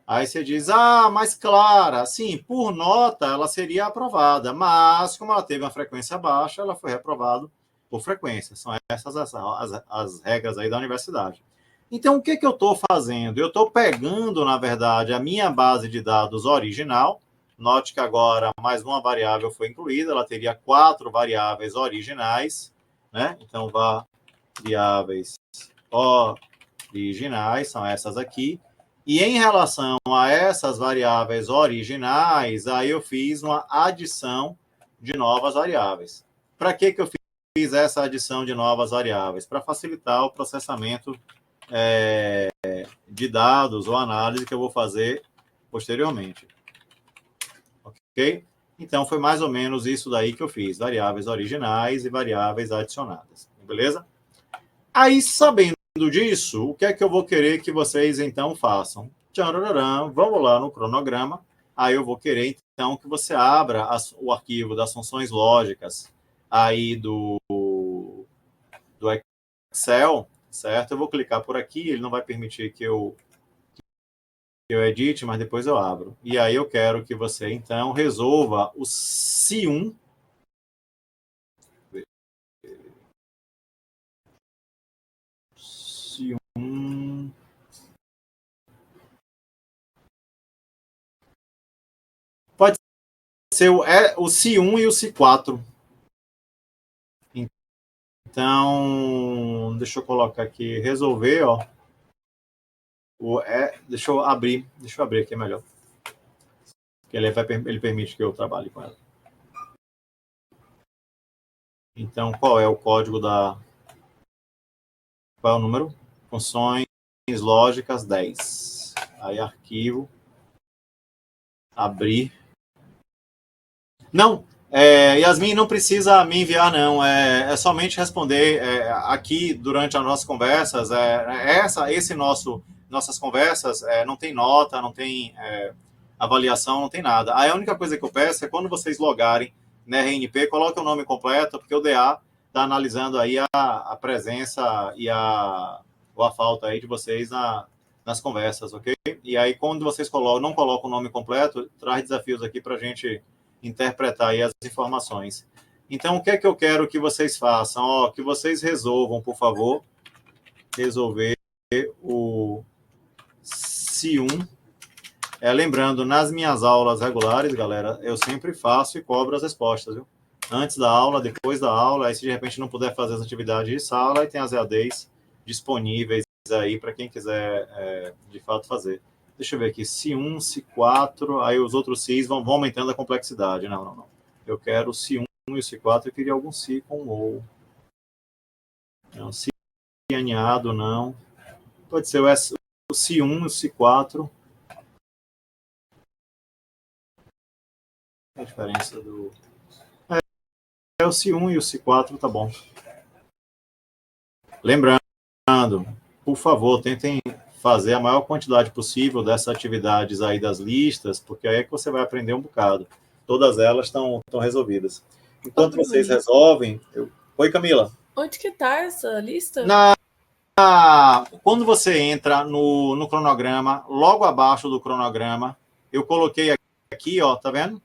Aí você diz, mas Clara, sim, por nota ela seria aprovada, mas como ela teve uma frequência baixa, ela foi reprovada por frequência. São essas as regras aí da universidade. Então, o que eu estou fazendo? Eu estou pegando, na verdade, a minha base de dados original. Note que agora mais uma variável foi incluída, ela teria 4 variáveis originais, né? Então, variáveis originais, são essas aqui. E em relação a essas variáveis originais, aí eu fiz uma adição de novas variáveis. Para que eu fiz essa adição de novas variáveis? Para facilitar o processamento de dados ou análise que eu vou fazer posteriormente. Ok? Então, foi mais ou menos isso daí que eu fiz. Variáveis originais e variáveis adicionadas. Beleza? Aí, sabendo disso, o que é que eu vou querer que vocês, então, façam? Tchararam, vamos lá no cronograma. Aí eu vou querer, então, que você abra o arquivo das funções lógicas aí do Excel, certo? Eu vou clicar por aqui, ele não vai permitir que eu edite, mas depois eu abro. E aí eu quero que você, então, resolva o C1. C1. Pode ser o C1 e o C4. Então, deixa eu colocar aqui, resolver, ó. Deixa eu abrir aqui melhor. Porque ele permite que eu trabalhe com ela. Então, qual é o código qual é o número? Funções lógicas 10. Aí, arquivo. Abrir. Não, Yasmin, não precisa me enviar, não. É somente responder aqui durante as nossas conversas. Nossas conversas não tem nota, não tem avaliação, não tem nada. A única coisa que eu peço é quando vocês logarem na RNP, coloquem o nome completo, porque o DA está analisando aí a presença e a falta aí de vocês nas conversas, ok? E aí, quando vocês não colocam o nome completo, traz desafios aqui para a gente interpretar aí as informações. Então, o que é que eu quero que vocês façam? Que vocês resolvam, por favor, resolver o C1. Lembrando, nas minhas aulas regulares, galera, eu sempre faço e cobro as respostas, viu? Antes da aula, depois da aula, aí se de repente não puder fazer as atividades de sala, aí tem as EADs disponíveis aí para quem quiser, de fato, fazer. Deixa eu ver aqui, C1, C4, aí os outros Cs vão aumentando a complexidade. Não. Eu quero o C1 e o C4, eu queria algum C com ou. Não, C aninhado, não. Pode ser o C1 e o C4. A diferença do... o C1 e o C4, tá bom. Lembrando, por favor, tentem fazer a maior quantidade possível dessas atividades aí das listas, porque aí é que você vai aprender um bocado. Todas elas estão resolvidas. Enquanto vocês resolvem... Oi, Camila. Onde que está essa lista? Quando você entra no cronograma, logo abaixo do cronograma, eu coloquei aqui, ó, tá vendo?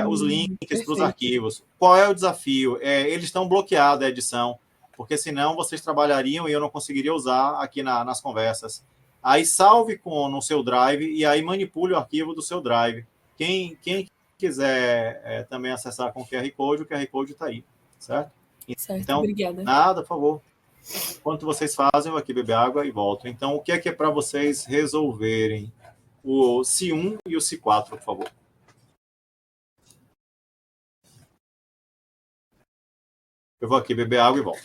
Os links para os arquivos. Qual é o desafio? Eles estão bloqueados a edição, porque senão vocês trabalhariam e eu não conseguiria usar aqui nas conversas. Aí salve no seu Drive e aí manipule o arquivo do seu Drive. Quem quiser também acessar com o QR Code está aí, certo? Certo, então, obrigada. Nada, por favor. Enquanto vocês fazem, eu aqui beber água e volto. Então, o que é para vocês resolverem? O C1 e o C4, por favor. Eu vou aqui beber água e volto.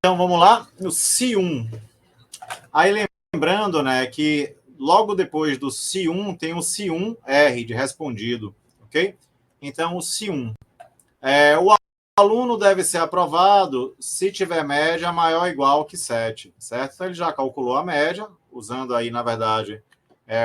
vamos lá, no Si1. Aí lembrando, né, que logo depois do Si1 tem o Si1R de respondido, ok? Então, o Si1. O aluno deve ser aprovado se tiver média maior ou igual que 7, certo? Então, ele já calculou a média, usando aí, na verdade,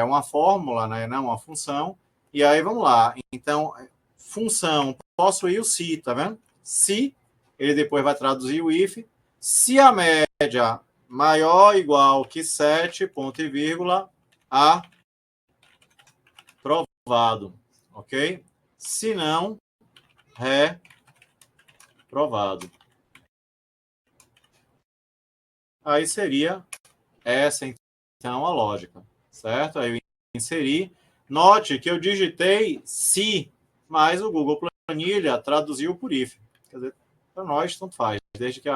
uma fórmula, né, não uma função. E aí, vamos lá. Então, função posso ir o se, tá vendo? Se, ele depois vai traduzir o if. Se a média maior ou igual que 7, ponto e vírgula, aprovado, ok? Se não, reprovado. Aí seria essa, então, a lógica, certo? Aí eu inseri. Note que eu digitei se, mas o Google Planilha traduziu por if. Quer dizer, para nós, tanto faz, desde que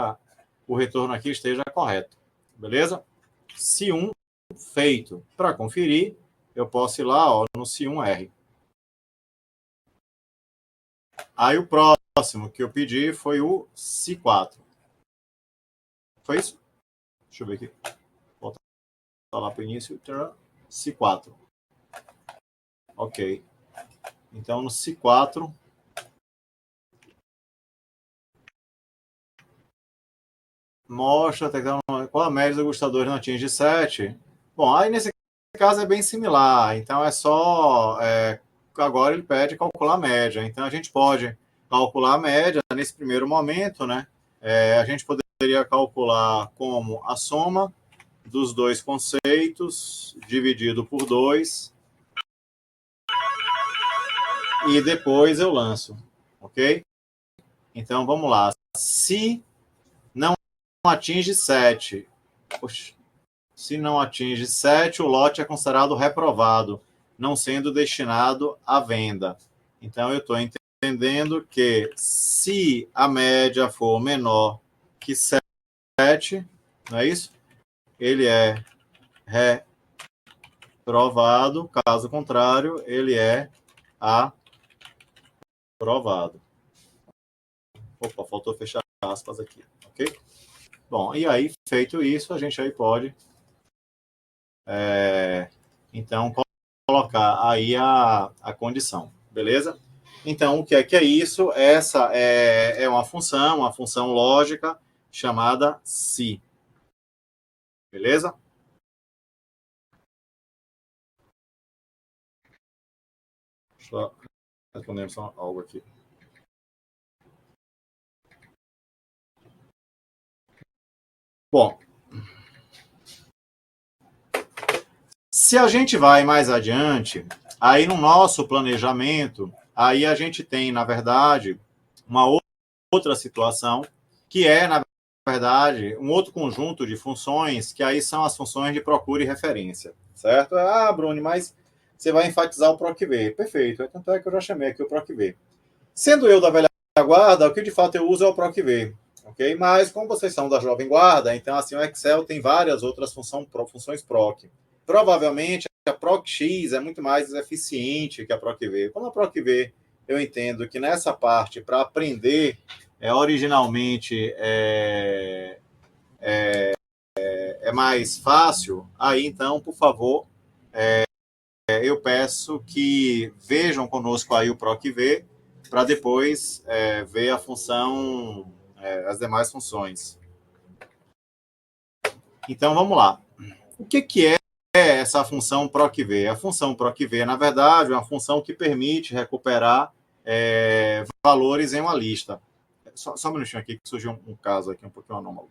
o retorno aqui esteja correto. Beleza? Se1 feito. Para conferir, eu posso ir lá no Se1R. Aí o próximo que eu pedi foi o Se4. Foi isso? Deixa eu ver aqui. Voltar lá para o início. Se4. Ok. Então, no Se4, mostra qual a média dos gostadores não atinge 7. Bom, aí nesse caso é bem similar. Então, é só... agora ele pede calcular a média. Então, a gente pode calcular a média nesse primeiro momento, né? A gente poderia calcular como a soma dos dois conceitos dividido por 2 e depois eu lanço, ok? Então, vamos lá. Se não atinge 7, poxa, se não atinge 7, o lote é considerado reprovado, não sendo destinado à venda. Então, eu estou entendendo que se a média for menor que 7, não é isso? Ele é reprovado, caso contrário, ele é aprovado. Opa, faltou fechar aspas aqui, ok? Bom, e aí, feito isso, a gente aí pode, então, colocar aí a condição, beleza? Então, o que é isso? Essa é uma função lógica chamada se. Beleza? Deixa eu responder só algo aqui. Bom, se a gente vai mais adiante, aí no nosso planejamento, aí a gente tem, na verdade, uma outra situação, que é, na verdade, um outro conjunto de funções, que aí são as funções de procura e referência, certo? Ah, Bruno, mas você vai enfatizar o PROC-V. Perfeito, tanto é que eu já chamei aqui o PROC-V. Sendo eu da velha guarda, o que de fato eu uso é o PROC-V, ok? Mas como vocês são da jovem guarda, então assim, o Excel tem várias outras funções PROC. Provavelmente a PROC-X é muito mais eficiente que a PROC-V. Como a PROC-V, eu entendo que nessa parte, para aprender, originalmente é mais fácil, aí então, por favor, eu peço que vejam conosco aí o PROC-V, para depois ver a função, as demais funções. Então, vamos lá. O que é essa função PROC-V? A função PROC-V, na verdade, é uma função que permite recuperar valores em uma lista. Só um minutinho aqui, que surgiu um caso aqui um pouquinho anômalo.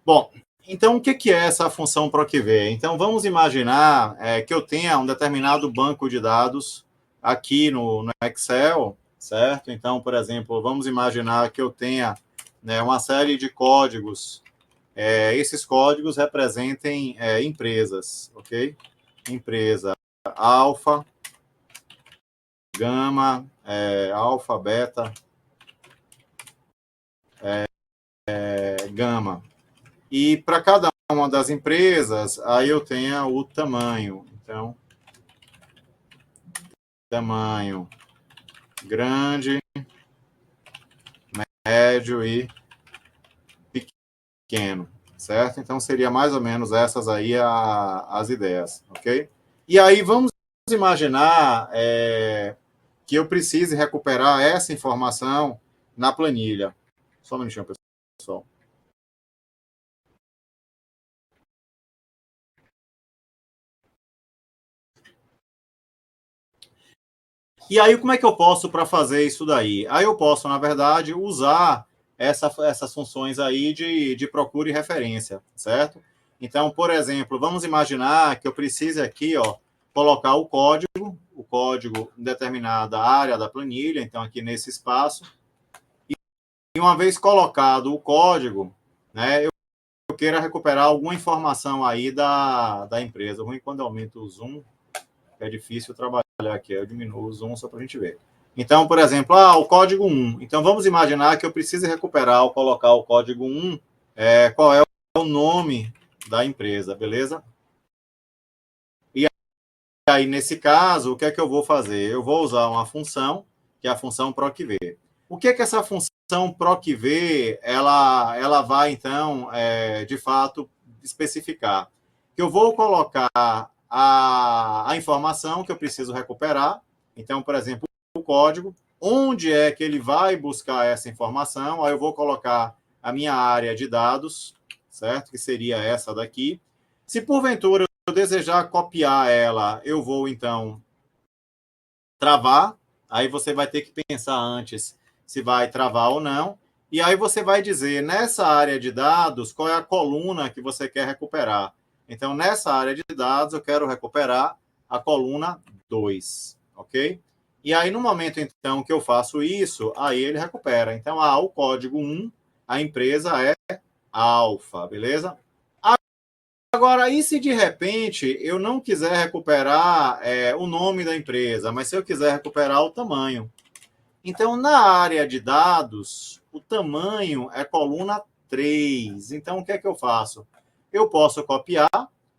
Bom, então o que é essa função PROC-V? Então vamos imaginar que eu tenha um determinado banco de dados aqui no Excel, certo? Então, por exemplo, vamos imaginar que eu tenha uma série de códigos esses códigos representem empresas, ok? Empresa alfa, gama, alfa, beta, gama. E para cada uma das empresas, aí eu tenho o tamanho. Então, tamanho grande, médio e pequeno, certo? Então, seria mais ou menos essas aí as ideias, ok? E aí, vamos imaginar que eu precise recuperar essa informação na planilha. Só um minutinho, pessoal. E aí, como é que eu posso para fazer isso daí? Aí eu posso, na verdade, usar essas funções aí de procura e referência, certo? Então, por exemplo, vamos imaginar que eu precise aqui, colocar o código em determinada área da planilha, então aqui nesse espaço. E uma vez colocado o código, né, eu queira recuperar alguma informação aí da empresa. O ruim quando eu aumento o zoom, é difícil trabalhar aqui, eu diminuo o zoom só para a gente ver. Então, por exemplo, o código 1. Então, vamos imaginar que eu precise recuperar ou colocar o código 1, qual é o nome da empresa, beleza? E aí, nesse caso, o que é que eu vou fazer? Eu vou usar uma função, que é a função procv. O que é que essa função procv, ela vai, então, de fato, especificar? Que eu vou colocar a informação que eu preciso recuperar. Então, por exemplo, o código, onde é que ele vai buscar essa informação? Aí eu vou colocar a minha área de dados, certo? Que seria essa daqui. Se porventura eu desejar copiar ela, eu vou, então, travar. Aí você vai ter que pensar antes se vai travar ou não. E aí você vai dizer, nessa área de dados, qual é a coluna que você quer recuperar. Então, nessa área de dados, eu quero recuperar a coluna 2, ok? E aí, no momento, então, que eu faço isso, aí ele recupera. Então, o código 1, a empresa é alfa, beleza? Agora, e se de repente eu não quiser recuperar o nome da empresa, mas se eu quiser recuperar o tamanho? Então, na área de dados, o tamanho é coluna 3. Então, o que é que eu faço? Eu posso copiar,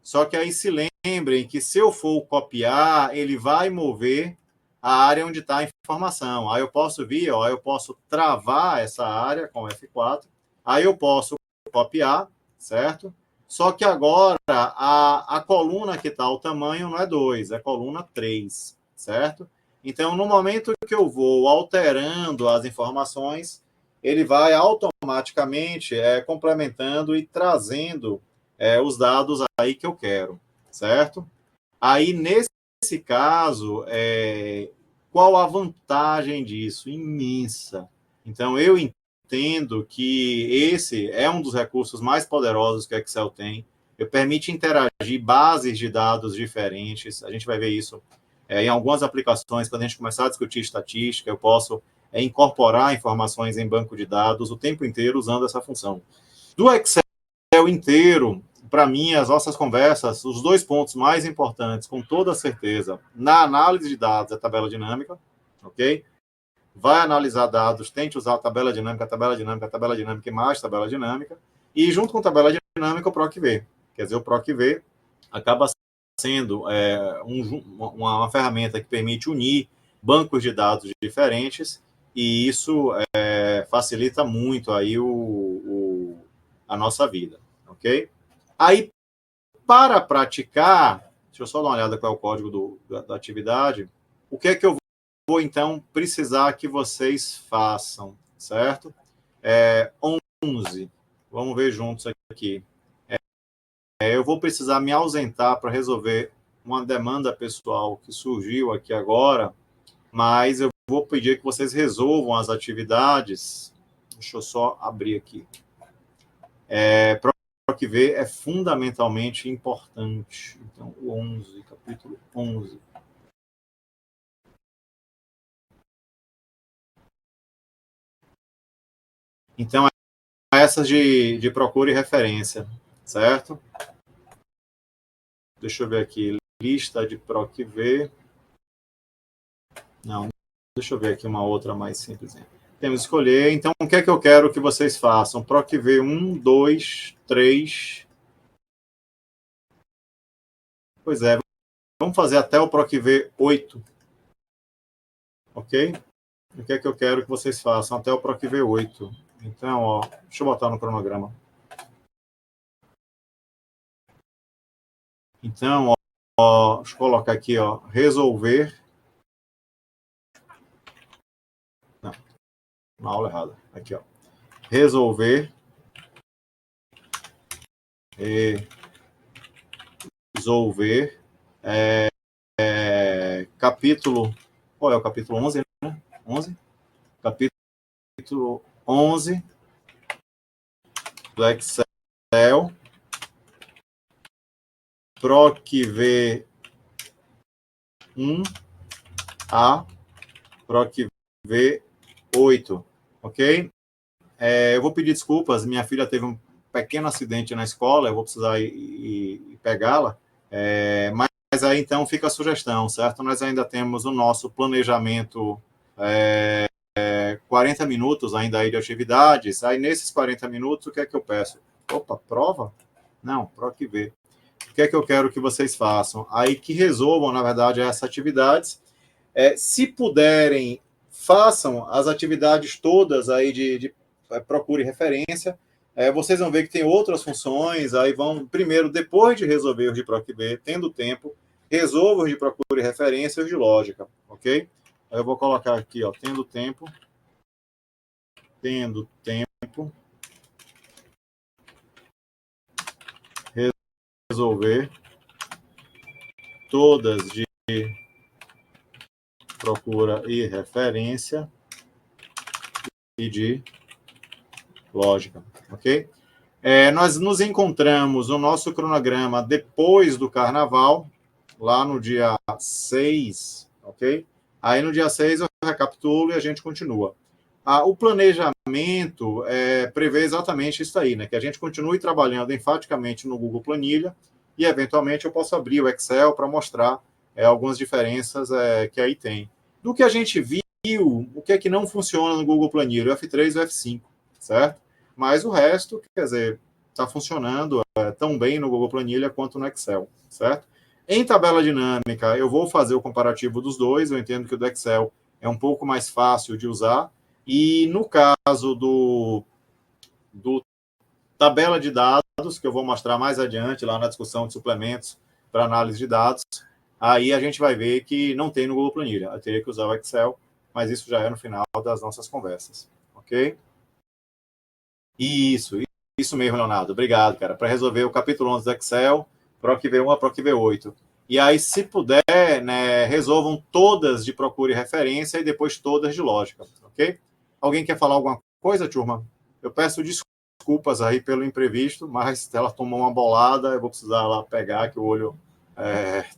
só que aí se lembrem que se eu for copiar, ele vai mover a área onde está a informação. Aí eu posso vir, eu posso travar essa área com F4, aí eu posso copiar, certo? Só que agora a coluna que está o tamanho não é 2, é coluna 3, certo? Então, no momento que eu vou alterando as informações, ele vai automaticamente complementando e trazendo os dados aí que eu quero, certo? Aí, nesse caso, qual a vantagem disso? Imensa. Então, eu entendo que esse é um dos recursos mais poderosos que a Excel tem. Ele permite interagir bases de dados diferentes. A gente vai ver isso em algumas aplicações, quando a gente começar a discutir estatística, eu posso incorporar informações em banco de dados o tempo inteiro usando essa função. Do Excel inteiro, para mim, as nossas conversas, os dois pontos mais importantes, com toda certeza, na análise de dados é a tabela dinâmica, ok? Vai analisar dados, tente usar a tabela dinâmica e mais tabela dinâmica, e junto com a tabela dinâmica, o PROC-V. Quer dizer, o PROC-V acaba sendo uma ferramenta que permite unir bancos de dados diferentes, e isso facilita muito aí a nossa vida, ok? Aí, para praticar, deixa eu só dar uma olhada qual é o código da atividade, o que é que eu vou, então, precisar que vocês façam, certo? 11. Vamos ver juntos aqui. Eu vou precisar me ausentar para resolver uma demanda pessoal que surgiu aqui agora, mas eu vou pedir que vocês resolvam as atividades. Deixa eu só abrir aqui. PROC-V é fundamentalmente importante. Então, o 11, capítulo 11. Então, essas de procura e referência, certo? Deixa eu ver aqui, lista de PROC-V. Não, deixa eu ver aqui uma outra mais simples. Temos que escolher, então, o que é que eu quero que vocês façam? PROC-V 1, 2, 3. Pois é, vamos fazer até o PROC-V 8. Ok? O que é que eu quero que vocês façam até o PROC-V 8? Então, ó, deixa eu botar no cronograma. Então, ó, deixa eu colocar aqui, ó, resolver. Não, uma aula errada. Aqui, ó. Resolver. Resolver. Capítulo. Qual é o capítulo 11, né? 11? Capítulo 11 do Excel. PROC-V 1A, PROC-V 8, ok? Eu vou pedir desculpas, minha filha teve um pequeno acidente na escola, eu vou precisar ir pegá-la, mas aí então fica a sugestão, certo? Nós ainda temos o nosso planejamento 40 minutos ainda aí de atividades, aí nesses 40 minutos o que é que eu peço? Opa, prova? Não, PROC-V. O que é que eu quero que vocês façam? Aí que resolvam, na verdade, essas atividades. Se puderem, façam as atividades todas aí de procure referência. Vocês vão ver que tem outras funções, aí vão, primeiro, depois de resolver os de PROC-V, tendo tempo, resolva os de procure referência e os de lógica, ok? Aí eu vou colocar aqui, ó, tendo tempo, resolver todas de procura e referência e de lógica, ok? Nós nos encontramos no nosso cronograma depois do carnaval, lá no dia 6, ok? Aí no dia 6 eu recapitulo e a gente continua. O planejamento prevê exatamente isso aí, né? Que a gente continue trabalhando enfaticamente no Google Planilha e, eventualmente, eu posso abrir o Excel para mostrar algumas diferenças que aí tem. Do que a gente viu, o que é que não funciona no Google Planilha? O F3 e o F5, certo? Mas o resto, quer dizer, está funcionando tão bem no Google Planilha quanto no Excel, certo? Em tabela dinâmica, eu vou fazer o comparativo dos dois, eu entendo que o do Excel é um pouco mais fácil de usar, e no caso do tabela de dados, que eu vou mostrar mais adiante lá na discussão de suplementos para análise de dados, aí a gente vai ver que não tem no Google Planilha, eu teria que usar o Excel, mas isso já é no final das nossas conversas, ok? Isso mesmo, Leonardo. Obrigado, cara. Para resolver o capítulo 11 do Excel, PROC-V1 a PROC-V 8. E aí, se puder, né, resolvam todas de procura e referência e depois todas de lógica, ok? Alguém quer falar alguma coisa, turma? Eu peço desculpas aí pelo imprevisto, mas ela tomou uma bolada, eu vou precisar lá pegar, que o olho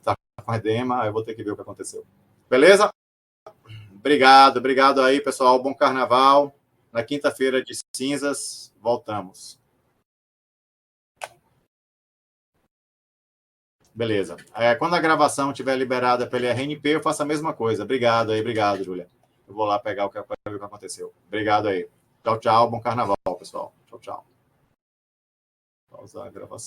tá com edema, eu vou ter que ver o que aconteceu. Beleza? Obrigado aí, pessoal. Bom carnaval. Na quinta-feira de cinzas, voltamos. Beleza. Quando a gravação estiver liberada pela RNP, eu faço a mesma coisa. Obrigado, Júlia. Eu vou lá pegar o que aconteceu. Obrigado aí. Tchau, tchau. Bom carnaval, pessoal. Tchau. Pausar a gravação.